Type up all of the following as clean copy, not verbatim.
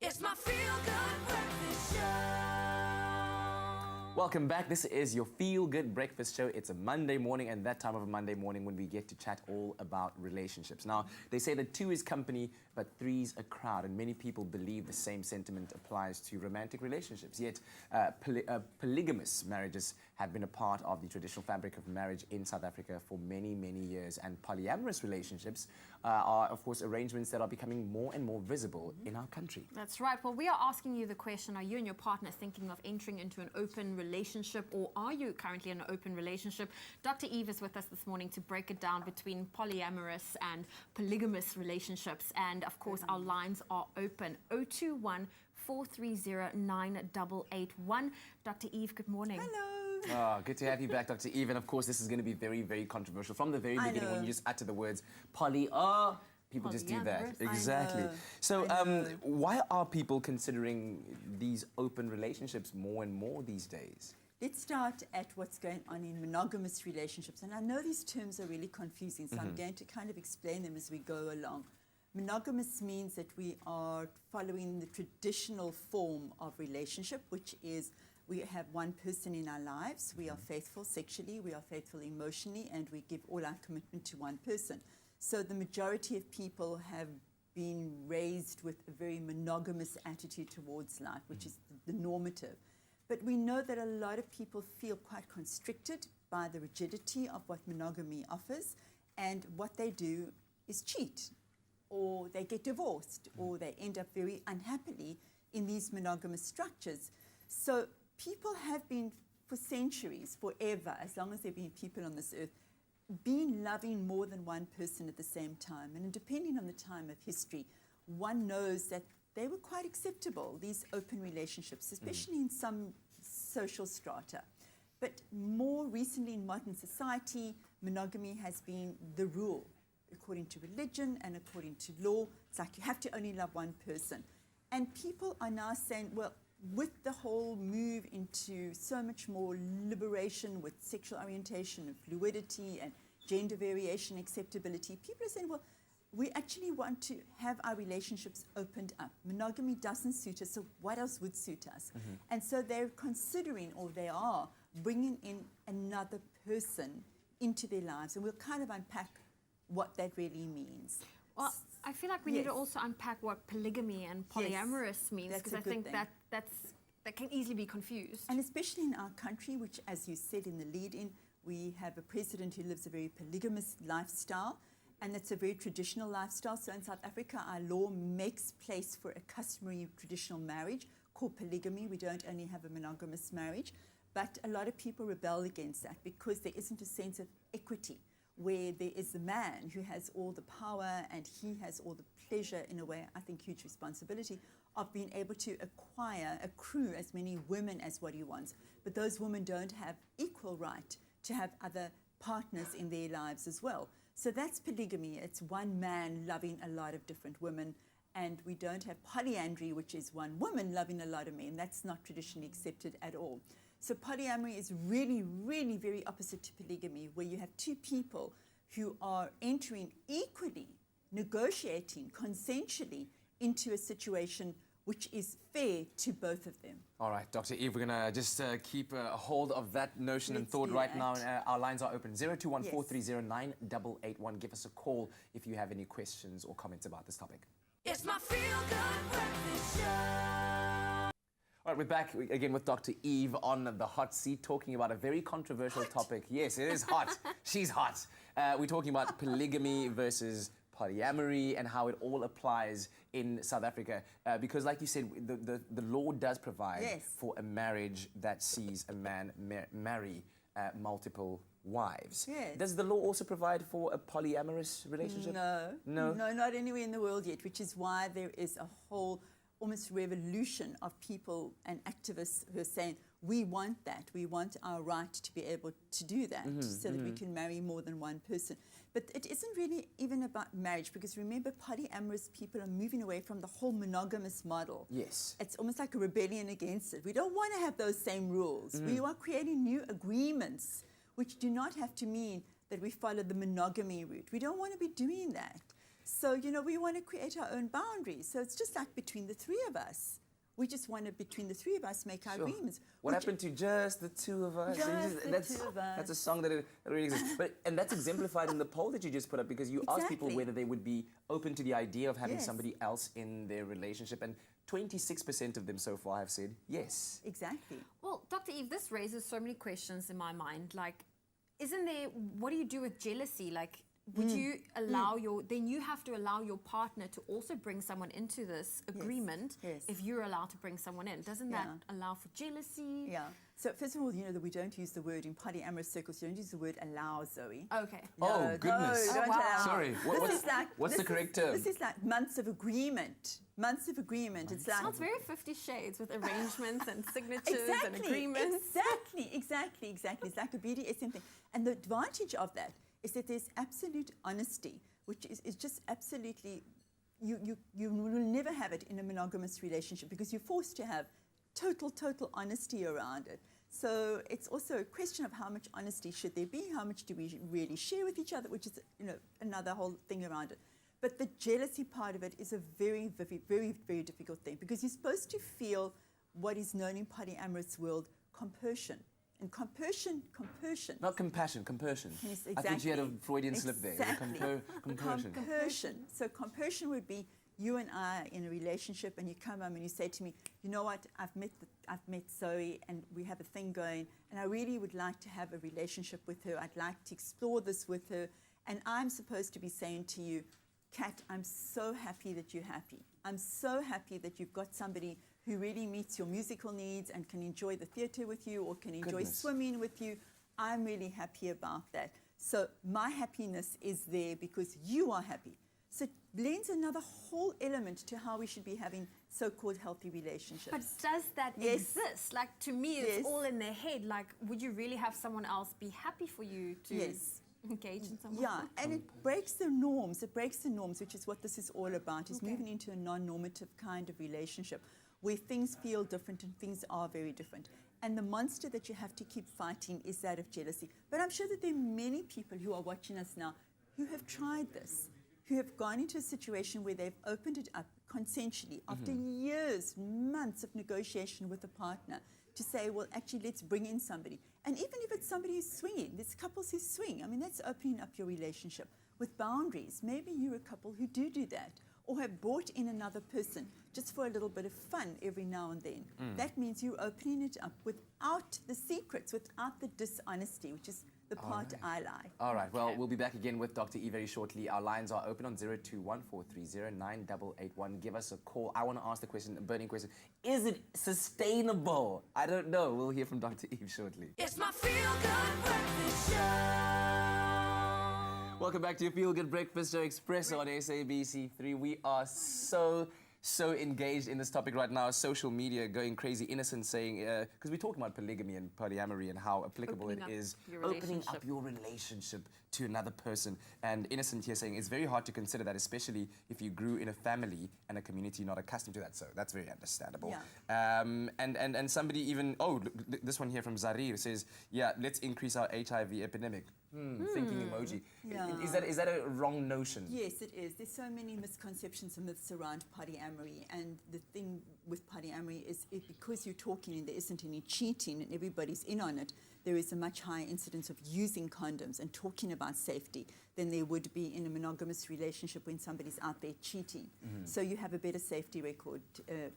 It's my feel-good breakfast show. Welcome back. This is your Feel Good Breakfast Show. It's a Monday morning, and that time of a Monday morning when we get to chat all about relationships. Now, they say that two is company, but three's a crowd, and many people believe the same sentiment applies to romantic relationships. Yet, polygamous marriages have been a part of the traditional fabric of marriage in South Africa for many, many years, and polyamorous relationships are, of course, arrangements that are becoming more and more visible in our country. That's right. Well, we are asking you the question, are you and your partner thinking of entering into an open relationship, or are you currently in an open relationship? Dr. Eve is with us this morning to break it down between polyamorous and polygamous relationships. And, of course, our lines are open. 021 430 9881. Dr. Eve, good morning. Hello. Oh, good to have you back, Dr. Eve. And of course, this is going to be very, very controversial. From the very beginning, when you just utter the words people just do that. Exactly. So why are people considering these open relationships more and more these days? Let's start at what's going on in monogamous relationships. And I know these terms are really confusing, so I'm going to kind of explain them as we go along. Monogamous means that we are following the traditional form of relationship, which is we have one person in our lives, we are faithful sexually, we are faithful emotionally, and we give all our commitment to one person. So the majority of people have been raised with a very monogamous attitude towards life, which is the normative. But we know that a lot of people feel quite constricted by the rigidity of what monogamy offers, and what they do is cheat, or they get divorced, or they end up very unhappily in these monogamous structures. So people have been, for centuries, forever, as long as there have been people on this earth, been loving more than one person at the same time. And depending on the time of history, one knows that they were quite acceptable, these open relationships, especially in some social strata. But more recently in modern society, monogamy has been the rule. According to religion and according to law, it's like you have to only love one person. And people are now saying, well, with the whole move into so much more liberation with sexual orientation and fluidity and gender variation, acceptability, people are saying, well, we actually want to have our relationships opened up. Monogamy doesn't suit us, so what else would suit us? And so they're considering, or they are, bringing in another person into their lives. And we'll kind of unpack what that really means. Well, I feel like we need to also unpack what polygamy and polyamorous means, because I think that can easily be confused. And especially in our country, which, as you said in the lead-in, we have a president who lives a very polygamous lifestyle, and that's a very traditional lifestyle. So in South Africa, our law makes place for a customary traditional marriage called polygamy. We don't only have a monogamous marriage, but a lot of people rebel against that because there isn't a sense of equity, where there is the man who has all the power and he has all the pleasure, in a way, I think huge responsibility, of being able to accrue as many women as what he wants. But those women don't have equal right to have other partners in their lives as well. So that's polygamy. It's one man loving a lot of different women. And we don't have polyandry, which is one woman loving a lot of men. That's not traditionally accepted at all. So polyamory is really, really very opposite to polygamy, where you have two people who are entering equally, negotiating consensually into a situation which is fair to both of them. All right, Dr. Eve, we're going to just keep a hold of that notion and thought right now. Our lines are open. 021 430 9881. Give us a call if you have any questions or comments about this topic. It's my feel-good breakfast show. All right, we're back again with Dr. Eve on the hot seat, talking about a very controversial topic. Yes, it is hot. She's hot. We're talking about polygamy versus polyamory and how it all applies in South Africa. Because like you said, the law does provide for a marriage that sees a man marry multiple wives. Yes. Does the law also provide for a polyamorous relationship? No. No? No, not anywhere in the world yet, which is why there is a whole almost revolution of people and activists who are saying, we want that. We want our right to be able to do that so that we can marry more than one person. But it isn't really even about marriage, because remember, polyamorous people are moving away from the whole monogamous model. Yes. It's almost like a rebellion against it. We don't want to have those same rules. We are creating new agreements which do not have to mean that we follow the monogamy route. We don't want to be doing that. So, you know, we want to create our own boundaries. So it's just like between the three of us. We just want to, between the three of us, make our Sure. agreements. What which- happened to just the two of us? Just the that's, two of us. That's a song that it really exists. And that's exemplified in the poll that you just put up, because you asked people Exactly. whether they would be open to the idea of having Yes. somebody else in their relationship. And 26% of them so far have said yes. Exactly. Well, Dr. Eve, this raises so many questions in my mind. Like, isn't there, what do you do with jealousy? Like, would you allow then you have to allow your partner to also bring someone into this agreement Yes. if you're allowed to bring someone in. Doesn't that Yeah. allow for jealousy? Yeah. So first of all, you know that we don't use the word in polyamorous circles. You don't use the word allow, Zoe. Okay. Oh, goodness. No, don't wow. allow. Sorry, This what's, is like, what's the this correct is- term? This is like months of agreement. Months of agreement. It's like Sounds very 50 Shades with arrangements and signatures and exactly, agreements. exactly. It's like a BDSM thing. And the advantage of that is that there's absolute honesty, which is just absolutely, you will never have it in a monogamous relationship because you're forced to have total honesty around it. So it's also a question of how much honesty should there be, how much do we really share with each other, which is, you know, another whole thing around it. But the jealousy part of it is a very difficult thing because you're supposed to feel what is known in polyamorous world, compersion. And compersion. Not compassion, compersion. Yes, I think you had a exactly. Freudian slip there. Exactly. Compersion. Compersion. So compersion would be you and I in a relationship, and you come home and you say to me, you know what, I've met Zoe, and we have a thing going, and I really would like to have a relationship with her. I'd like to explore this with her, and I'm supposed to be saying to you, Kat, I'm so happy that you're happy. I'm so happy that you've got somebody who really meets your musical needs and can enjoy the theatre with you or can enjoy Goodness. swimming with you. I'm really happy about that. So my happiness is there because you are happy. So it lends another whole element to how we should be having so-called healthy relationships. But does that Yes. exist? Like, to me, it's Yes. all in their head. Like, would you really have someone else be happy for you to Yes. engage in someone? Yeah, and it breaks the norms. It breaks the norms, which is what this is all about, is Okay. moving into a non-normative kind of relationship where things feel different and things are very different. And the monster that you have to keep fighting is that of jealousy. But I'm sure that there are many people who are watching us now who have tried this, who have gone into a situation where they've opened it up consensually after years, months of negotiation with a partner to say, well, actually, let's bring in somebody. And even if it's somebody who's swinging, there's couples who swing. I mean, that's opening up your relationship with boundaries. Maybe you're a couple who do that or have brought in another person just for a little bit of fun every now and then. That means you're opening it up without the secrets, without the dishonesty, which is the part I like. All right, well, we'll be back again with Dr. E very shortly. Our lines are open on 0214309881. Give us a call. I want to ask the question, a burning question. Is it sustainable? I don't know. We'll hear from Dr. Eve shortly. It's my feel-good breakfast show. Welcome back to your Feel Good Breakfast Show Expresso on SABC3. We are so engaged in this topic right now. Social media going crazy. Innocent saying, because we're talking about polygamy and polyamory and how applicable Opening it up is. your Opening up relationship. your relationship to another person. And Innocent here saying it's very hard to consider that, especially if you grew in a family and a community not accustomed to that. So that's very understandable. Yeah. And somebody even, this one here from Zarir says, yeah, let's increase our HIV epidemic. Thinking emoji. Yeah. Is that a wrong notion? Yes, it is. There's so many misconceptions and myths around polyamory, and the thing with polyamory is because you're talking and there isn't any cheating and everybody's in on it, there is a much higher incidence of using condoms and talking about safety than there would be in a monogamous relationship when somebody's out there cheating. So you have a better safety record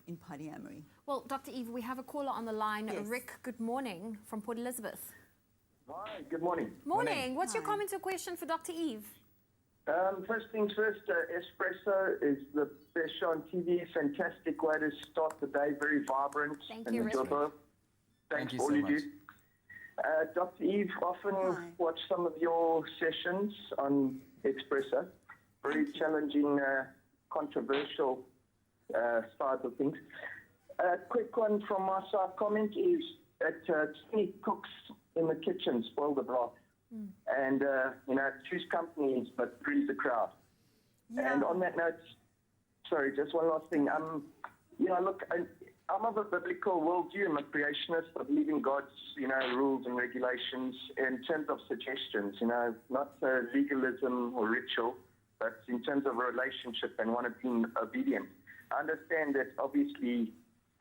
in polyamory. Well, Dr. Eve, we have a caller on the line. Yes. Rick, good morning from Port Elizabeth. Hi, good morning. Morning. What's your Hi. comment or question for Dr. Eve? First things first, Expresso is the best show on TV. Fantastic way to start the day, very vibrant. Thank and you, Rick. enjoyable. Thank Thanks you for all so you much. do. Dr. Eve, often Hi. watch some of your sessions on Expresso. Very challenging, controversial side of things. Quick one from my side comment is that too many cooks in the kitchen spoil the broth. And, choose companies, but please the crowd. Yeah. And on that note, sorry, just one last thing. Look, I'm of a biblical worldview. I'm a creationist. I believe in God's, rules and regulations in terms of suggestions, not legalism or ritual, But in terms of a relationship and one of being obedient, I understand that obviously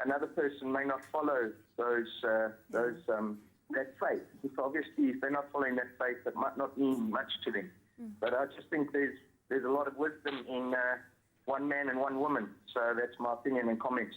another person may not follow that faith. If they're not following that faith, that might not mean much to them. But I just think there's a lot of wisdom in one man and one woman. So that's my opinion and comment.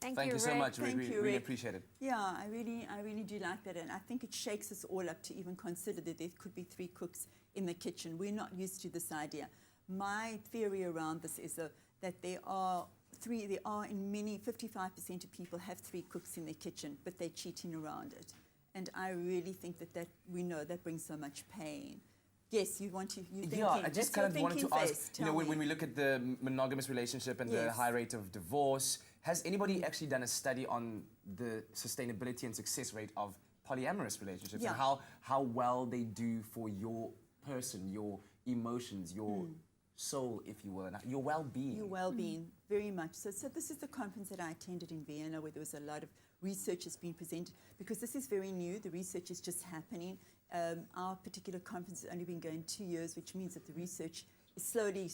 Thank you so Rick. much. Thank We you, really Rick. appreciate it. Yeah, I really do like that, and I think it shakes us all up to even consider that there could be 3 cooks in the kitchen. We're not used to this idea. My theory around this is that there are 55% of people have 3 cooks in their kitchen, but they're cheating around it. And I really think that we know that brings so much pain. Yes, you thinking. Yeah, I just That's kind of your wanted to thinking ask, face. you know, Tell when me. we look at the monogamous relationship and the Yes. high rate of divorce, has anybody actually done a study on the sustainability and success rate of polyamorous relationships Yeah. and how well they do for your person, your emotions, your soul, if you will, and your well-being? Your well-being, very much so. So this is the conference that I attended in Vienna, where there was a lot of research that's been presented, because this is very new. The research is just happening. Our particular conference has only been going 2 years, which means that the research is slowly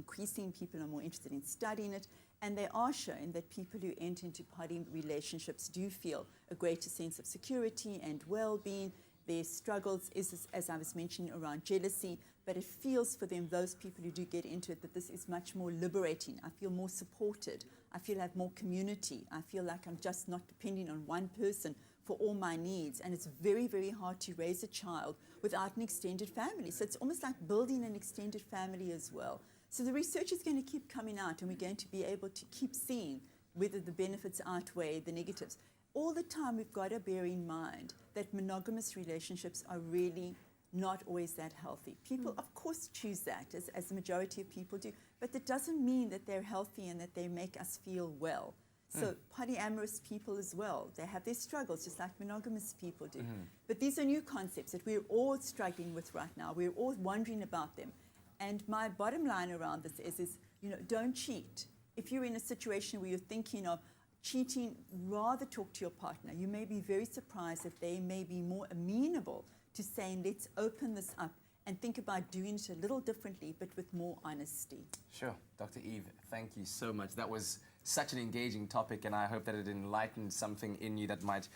increasing. People are more interested in studying it. And they are showing that people who enter into poly relationships do feel a greater sense of security and well-being. Their struggles is, as I was mentioning, around jealousy, but it feels for them, those people who do get into it, that this is much more liberating. I feel more supported. I feel I have more community. I feel like I'm just not depending on one person for all my needs. And it's very, very hard to raise a child without an extended family. So it's almost like building an extended family as well. So the research is going to keep coming out, and we're going to be able to keep seeing whether the benefits outweigh the negatives. All the time, we've got to bear in mind that monogamous relationships are really not always that healthy. People, of course, choose that, as the majority of people do, but that doesn't mean that they're healthy and that they make us feel well. So polyamorous people as well, they have their struggles, just like monogamous people do. But these are new concepts that we're all struggling with right now. We're all wondering about them. And my bottom line around this is, you know, don't cheat. If you're in a situation where you're thinking of cheating, rather talk to your partner. You may be very surprised that they may be more amenable to saying, let's open this up and think about doing it a little differently, but with more honesty. Sure. Dr. Eve, thank you so much. That was such an engaging topic, and I hope that it enlightened something in you that might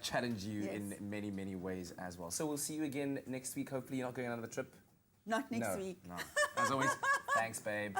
challenge you Yes. in many, many ways as well. So we'll see you again next week. Hopefully you're not going on another trip. Not next No, week. no. As always, thanks, babe.